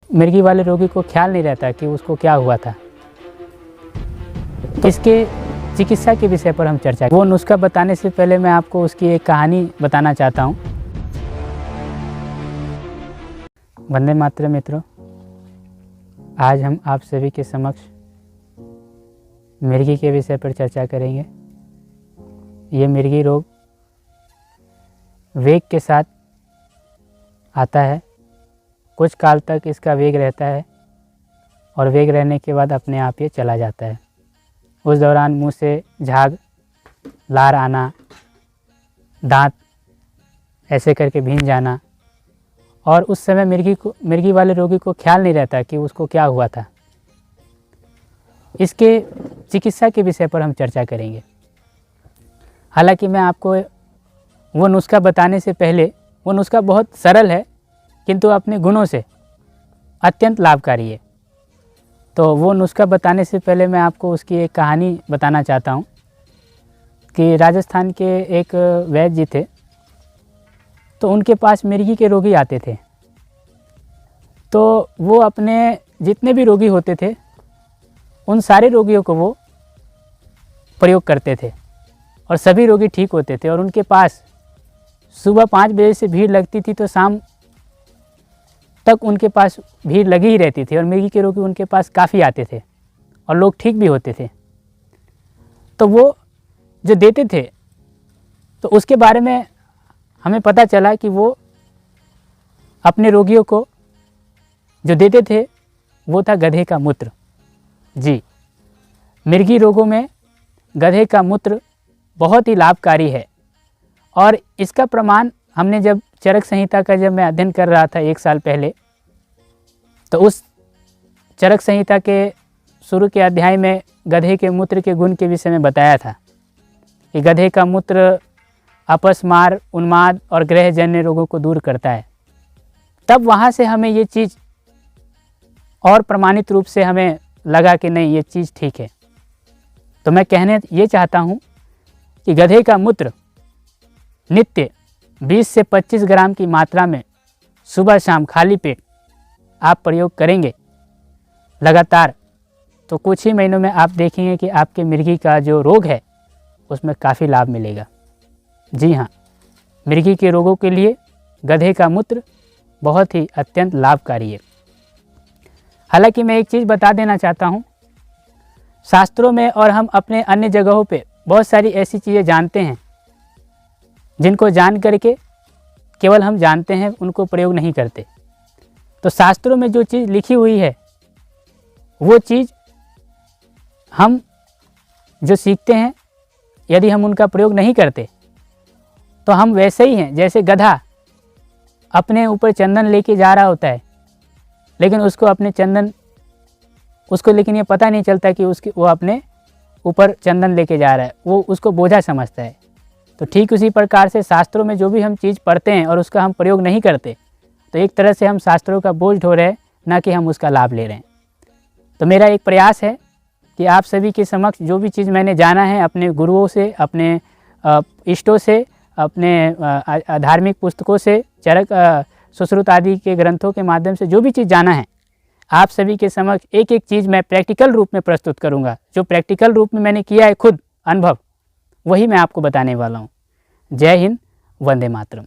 मिर्गी वाले रोगी को ख्याल नहीं रहता कि उसको क्या हुआ था। इसके चिकित्सा के विषय पर हम चर्चा। वो नुस्खा बताने से पहले मैं आपको उसकी एक कहानी बताना चाहता हूँ। वंदे मातरम मित्रों, आज हम आप सभी के समक्ष मिर्गी के विषय पर चर्चा करेंगे। ये मिर्गी रोग वेग के साथ आता है। कुछ काल तक इसका वेग रहता है और वेग रहने के बाद अपने आप ये चला जाता है। उस दौरान मुंह से झाग, लार आना, दांत ऐसे करके भींज जाना, और उस समय मिर्गी वाले रोगी को ख्याल नहीं रहता कि उसको क्या हुआ था। इसके चिकित्सा के विषय पर हम चर्चा करेंगे। हालांकि मैं आपको वो नुस्खा बताने से पहले, वो नुस्खा बहुत सरल है किंतु अपने गुणों से अत्यंत लाभकारी है। तो वो नुस्खा बताने से पहले मैं आपको उसकी एक कहानी बताना चाहता हूँ कि राजस्थान के एक वैद्य जी थे, तो उनके पास मिर्गी के रोगी आते थे। तो वो अपने जितने भी रोगी होते थे उन सारे रोगियों को वो प्रयोग करते थे और सभी रोगी ठीक होते थे। और उनके पास सुबह 5 बजे से भीड़ लगती थी तो शाम तक उनके पास भीड़ लगी ही रहती थी और मिर्गी के रोगी उनके पास काफ़ी आते थे और लोग ठीक भी होते थे। तो वो जो देते थे, तो उसके बारे में हमें पता चला कि वो अपने रोगियों को जो देते थे वो था गधे का मूत्र। जी, मिर्गी रोगों में गधे का मूत्र बहुत ही लाभकारी है। और इसका प्रमाण हमने जब चरक संहिता का जब मैं अध्ययन कर रहा था 1 साल पहले, तो उस चरक संहिता के शुरू के अध्याय में गधे के मूत्र के गुण के विषय में बताया था कि गधे का मूत्र अपस्मार, उन्माद और ग्रहजन्य रोगों को दूर करता है। तब वहाँ से हमें ये चीज़ और प्रमाणित रूप से हमें लगा कि नहीं, ये चीज़ ठीक है। तो मैं कहने ये चाहता हूँ कि गधे का मूत्र नित्य 20 से 25 ग्राम की मात्रा में सुबह शाम खाली पेट आप प्रयोग करेंगे लगातार, तो कुछ ही महीनों में आप देखेंगे कि आपके मिर्गी का जो रोग है उसमें काफ़ी लाभ मिलेगा। जी हाँ, मिर्गी के रोगों के लिए गधे का मूत्र बहुत ही अत्यंत लाभकारी है। हालांकि मैं एक चीज़ बता देना चाहता हूँ, शास्त्रों में और हम अपने अन्य जगहों पे बहुत सारी ऐसी चीज़ें जानते हैं जिनको जान करके केवल हम जानते हैं, उनको प्रयोग नहीं करते। तो शास्त्रों में जो चीज़ लिखी हुई है वो चीज़ हम जो सीखते हैं, यदि हम उनका प्रयोग नहीं करते तो हम वैसे ही हैं जैसे गधा अपने ऊपर चंदन लेके जा रहा होता है, लेकिन उसको लेकिन ये पता नहीं चलता कि वो अपने ऊपर चंदन लेके जा रहा है, वो उसको बोझा समझता है। तो ठीक उसी प्रकार से शास्त्रों में जो भी हम चीज़ पढ़ते हैं और उसका हम प्रयोग नहीं करते, तो एक तरह से हम शास्त्रों का बोझ ढो रहे हैं, ना कि हम उसका लाभ ले रहे हैं। तो मेरा एक प्रयास है कि आप सभी के समक्ष जो भी चीज़ मैंने जाना है अपने गुरुओं से, अपने इष्टों से, अपने धार्मिक पुस्तकों से, चरक सुश्रुत आदि के ग्रंथों के माध्यम से जो भी चीज़ जाना है, आप सभी के समक्ष एक एक चीज़ मैं प्रैक्टिकल रूप में प्रस्तुत करूंगा। जो प्रैक्टिकल रूप में मैंने किया है खुद अनुभव, वही मैं आपको बताने वाला हूँ। जय हिंद, वंदे मातरम।